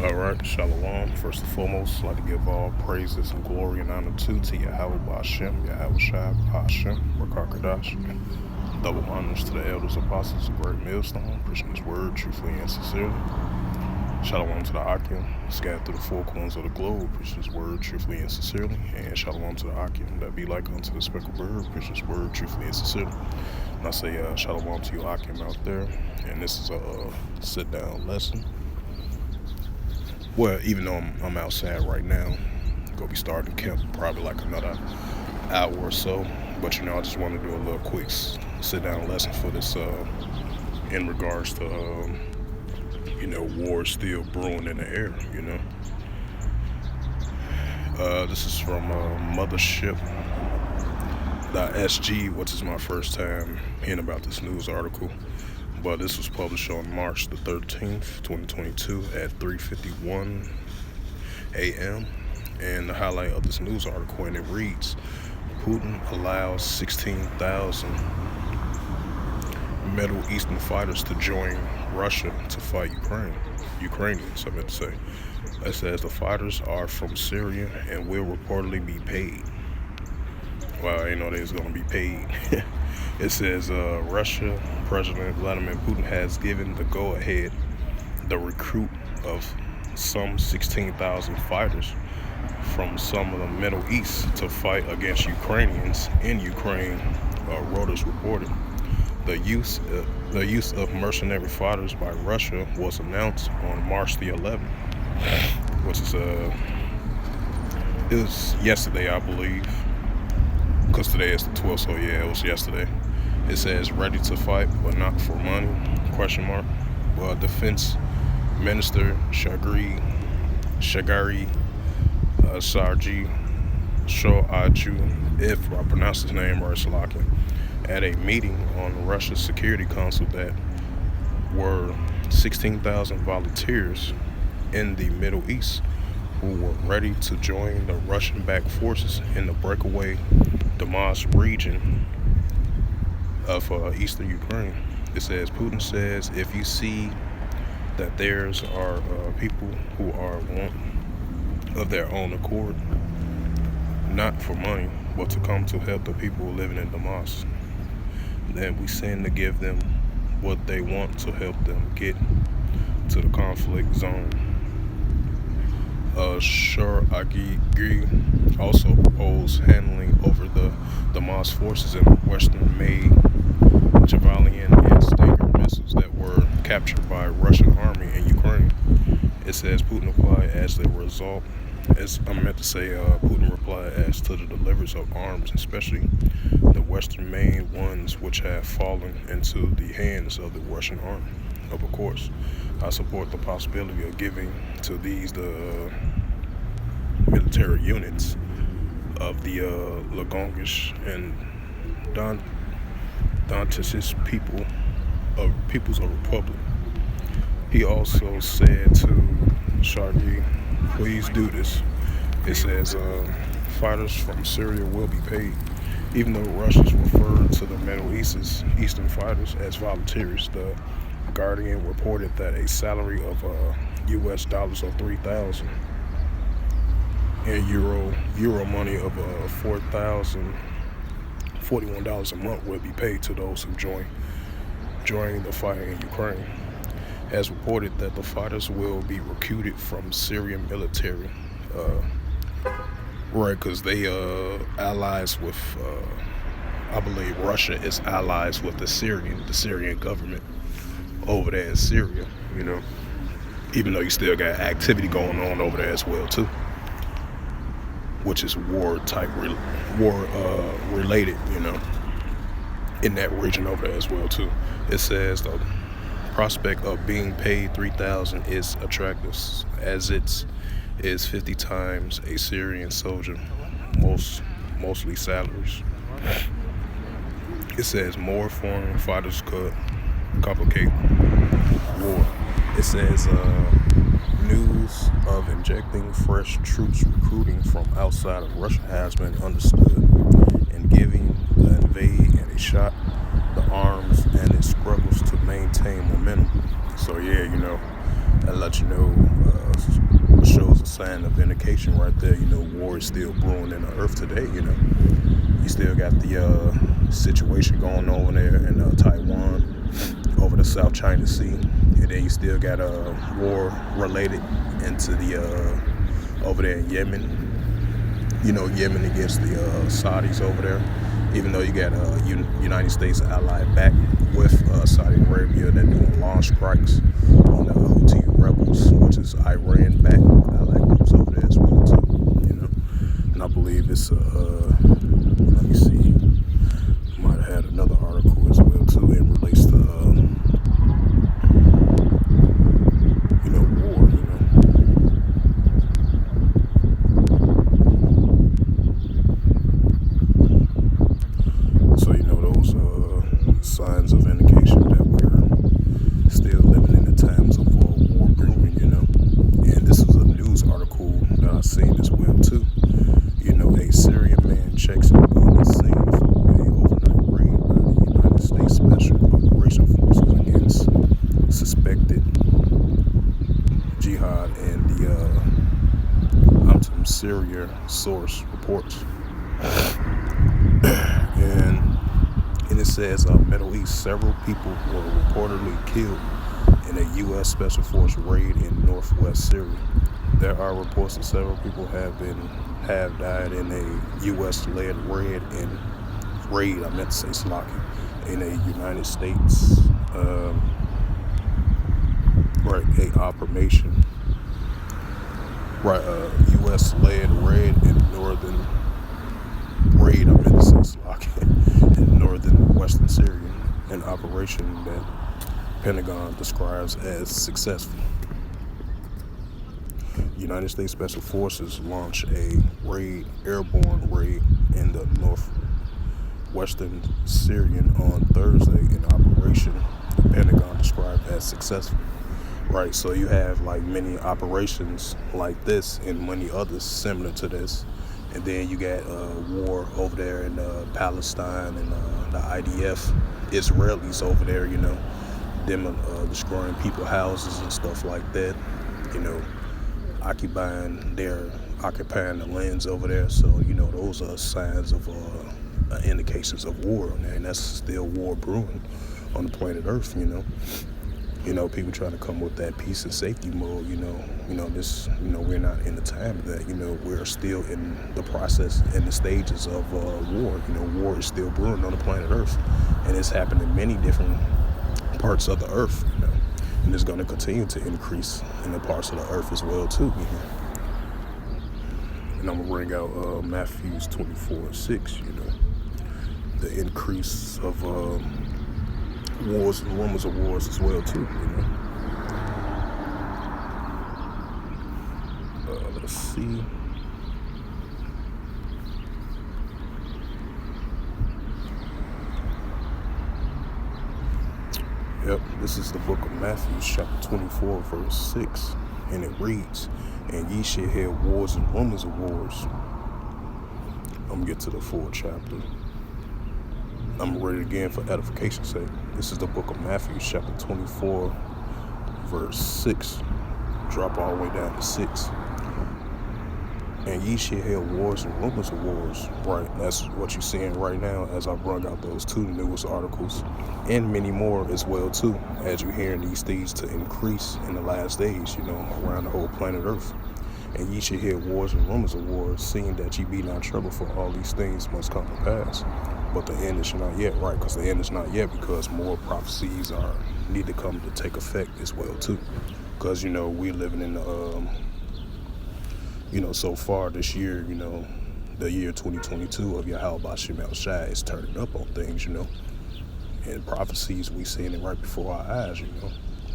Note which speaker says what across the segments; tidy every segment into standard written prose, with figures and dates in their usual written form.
Speaker 1: All right, Shalom. First and foremost, I'd like to give all praises and glory and honor to Yahweh Ba'Shem, Yahweh Shai Ba'Shem, Rakakadash. Double honors to the elders, apostles, a great millstone, preaching his word truthfully and sincerely. Shalom to the Akim, scattered through the four corners of the globe, preaching his word truthfully and sincerely. And shalom to the Akim, that be like unto the speckled bird, preaching his word truthfully and sincerely. And I say shalom to you Akim out there. And this is a sit-down lesson. Well, even though I'm outside right now, gonna be starting camp probably like another hour or so. But I just want to do a little quick sit down lesson for this in regards to war still brewing in the air. This is from Mothership.sg, which is my first time hearing about this news article. But this was published on March the 13th, 2022 at 3:51 a.m. And the highlight of this news article, and it reads, Putin allows 16,000 Middle Eastern fighters to join Russia to fight Ukrainians, I meant to say. It says the fighters are from Syria and will reportedly be paid. Well, I didn't know they was going to be paid. It says Russia President Vladimir Putin has given the go-ahead the recruit of some 16,000 fighters from some of the Middle East to fight against Ukrainians in Ukraine, Reuters reported. The use of mercenary fighters by Russia was announced on March the 11th, which is it was yesterday, I believe, because today is the 12th, so yeah, it was yesterday. It says ready to fight, but not for money, ? Well, Defense Minister Shagari Sarji Shoaju, if I pronounce his name right, Salakia, at a meeting on Russia's Security Council that were 16,000 volunteers in the Middle East who were ready to join the Russian-backed forces in the breakaway Donbass region of eastern Ukraine. It says, Putin says, if you see that there's are people who are want of their own accord, not for money, but to come to help the people living in Donbass, then we send to give them what they want to help them get to the conflict zone. Agri also proposed handling over the Donbass forces in Western made Javelin and Stinger missiles that were captured by Russian army in Ukraine. It says Putin replied as the result, Putin replied as to the deliveries of arms, especially the Western main ones which have fallen into the hands of the Russian army. Of course, I support the possibility of giving to these the military units of the Lugansk and Donetsk People's Republic. He also said to Shargi, please do this. It says fighters from Syria will be paid. Even though Russians referred to the Middle Eastern fighters as volunteers, the Guardian reported that a salary of US dollars of 3,000 and euro money of $4,041 a month will be paid to those who join the fight in Ukraine. As reported that the fighters will be recruited from Syrian military, right? Because they allies with, I believe Russia is allies with the Syrian government over there in Syria. Even though you still got activity going on over there as well too, which is war related, in that region over there as well too. It says the prospect of being paid 3,000 is attractive, as it is 50 times a Syrian soldier, mostly salaries. It says more foreign fighters could complicate war. It says news of injecting fresh troops recruiting from outside of Russia has been understood, and giving the invade and a shot the arms and its struggles to maintain momentum. So yeah, that lets you know shows a sign of indication right there. War is still brewing in the earth today. You still got the situation going on over there in Taiwan, over the South China Sea, and then you still got a war related into the over there in Yemen. Yemen against the Saudis over there. Even though you got United States allied back with Saudi Arabia, that doing launch strikes on the Houthi rebels, which is Iran back allied groups over there as well too. And I believe it's let me see, might have had another article as well too in relates to war. So those signs of indication that we're still living in the times of war brewing. And this was a news article that I seen as well too. A Syrian man checks in on the scene for a overnight raid by the United States Special Operation Forces against suspected jihad, and the Syria source reports. And it says Middle East, several people were reportedly killed in a U.S. Special Force raid in northwest Syria. There are reports that several people have died in a U.S.-led raid. I meant to say Slocky, in a United States a operation. U.S.-led raid in northern raid. I meant to say Slocky, in northern western Syria, an operation that Pentagon describes as successful. United States Special Forces launched a airborne raid in the northwestern Syrian on Thursday, an operation the Pentagon described as successful. Right, so you have like many operations like this and many others similar to this, and then you got war over there in Palestine and the IDF, Israelis over there, them destroying people's houses and stuff like that, occupying the lands over there. So those are signs of indications of war, and that's still war brewing on the planet Earth. People trying to come with that peace and safety mode. We're not in the time of that. We're still in the process and the stages of war. War is still brewing on the planet Earth, and it's happening in many different parts of the Earth. And it's going to continue to increase in the parts of the Earth as well too. And I'm gonna bring out Matthew 24:6. The increase of wars and rumors of wars as well too. Let's see. Yep, this is the book of Matthew, chapter 24, verse 6, and it reads, "And ye shall hear wars and rumors of wars." I'm gonna get to the full chapter. I'm gonna read it again for edification's sake. This is the book of Matthew, chapter 24, verse 6. Drop all the way down to 6. "And ye shall hear wars and rumors of wars." Right, that's what you're seeing right now as I brought out those two news articles, and many more as well too, as you're hearing these things to increase in the last days, around the whole planet Earth. "And ye shall hear wars and rumors of wars, seeing that ye be not troubled, for all these things must come to pass. But the end is not yet." Right, because the end is not yet, because more prophecies need to come to take effect as well too. Because we're living in the so far this year, the year 2022 of Yahweh Bashim El Shai is turning up on things, and prophecies we seeing it right before our eyes.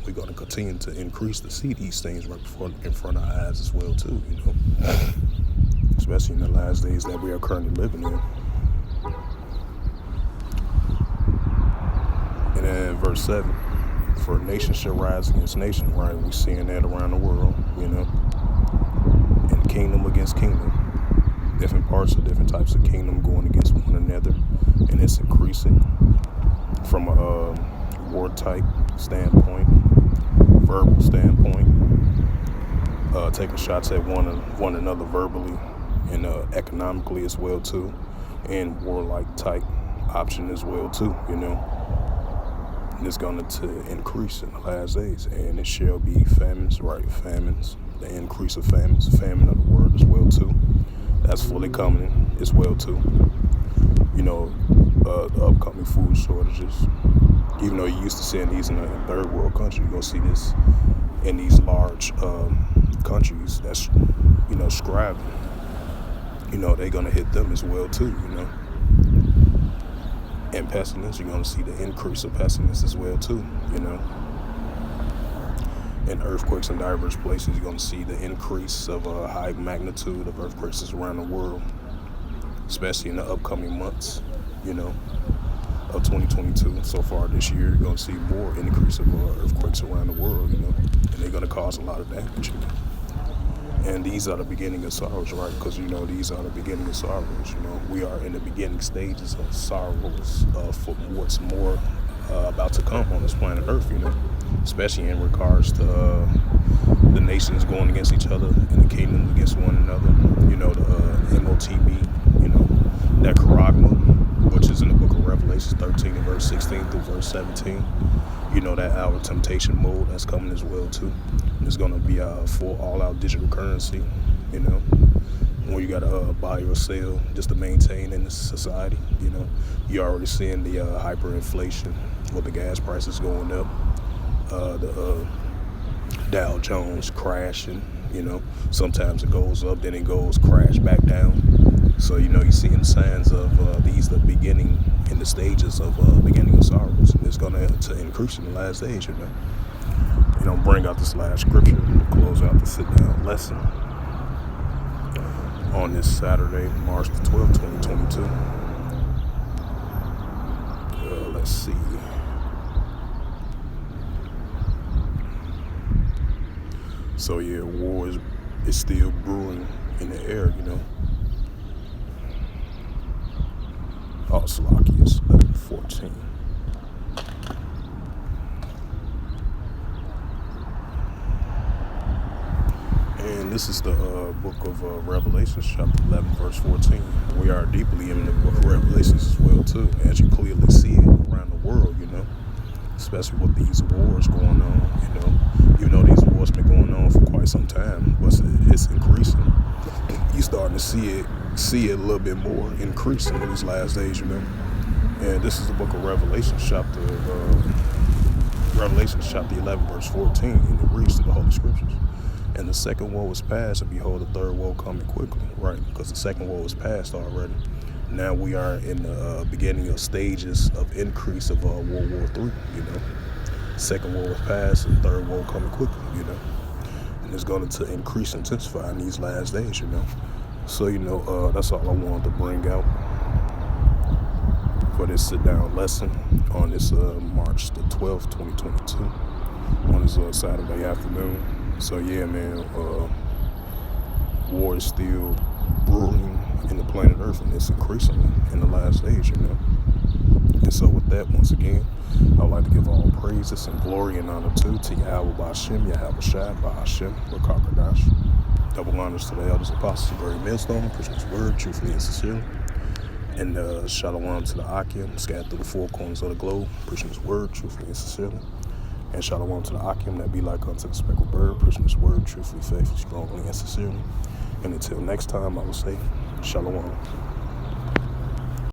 Speaker 1: We're going to continue to increase to see these things right in front of our eyes as well too. Especially in the last days that we are currently living in. And then verse 7, "For nation shall rise against nation." Right, we're seeing that around the world, and kingdom against kingdom. Different parts of different types of kingdom going against one another, and it's increasing from a war type standpoint, verbal standpoint, taking shots at one another verbally and economically as well too, and warlike type option as well too. And it's going to increase in the last days, and it shall be famines, right? Famines, the increase of famines, famine of the word as well too. That's fully coming as well too. The upcoming food shortages. Even though you used to seeing these in a third world country, you're gonna see this in these large countries that's scribing. They're gonna hit them as well too. And pestilence, you're gonna see the increase of pestilence as well too. And earthquakes in diverse places, you're gonna see the increase of a high magnitude of earthquakes around the world, especially in the upcoming months. Of 2022. So far this year, you're gonna see more increase of earthquakes around the world. And they're gonna cause a lot of damage. And these are the beginning of sorrows, right? Because these are the beginning of sorrows. We are in the beginning stages of sorrows for what's more about to come on this planet Earth. Especially in regards to the nations going against each other and the kingdoms against one another. The MOTB. That charagma, which is in the book of Revelation 13 and verse 16 through verse 17. That hour temptation mode that's coming as well too. It's going to be a full all-out digital currency, when you got to buy or sell just to maintain in this society. You're already seeing the hyperinflation with the gas prices going up, the Dow Jones crashing. Sometimes it goes up, then it goes crash back down. So you're seeing signs of these the beginning in the stages of beginning of sorrows, and it's gonna to increase in the last days. Bring out this last scripture to close out the sit down lesson on this Saturday, March the 12th, 2022. Let's see. So war is still brewing in the air. Slovakia's 11:14. And this is the book of Revelation, chapter 11, verse 14. We are deeply in the book of Revelations as well too, as you clearly see it around the world. Especially with these wars going on. These wars been going on for quite some time, but it's increasing. You starting to see it a little bit more increasing in these last days. And this is the book of Revelation, chapter 11, verse 14, and it reads to the Holy Scriptures. And the second woe was past, and behold, the third woe coming quickly, right? Because the second woe was past already. Now we are in the beginning of stages of increase of World War III. Second woe was past, and third woe coming quickly. And it's going to increase, intensify in these last days. So that's all I wanted to bring out for this sit-down lesson on this March the 12th, 2022, on this Saturday afternoon. So man, war is still brewing in the planet Earth, and it's increasing in the last days. And so with that, once again, I would like to give all praises and glory and honor to Yahweh Ba'Shem, Yahweh Shai, Ba'Shem, Rakakadash. Double honors to the elders, apostles, the great millstone, preaching his word, truthfully and sincerely. And shalom to the Akim, scattered through the four corners of the globe, preaching his word, truthfully and sincerely. And shalom to the Akim that be like unto the speckled bird, preaching his word, truthfully, faithfully, strongly, and sincerely. And until next time, I will say, shalom.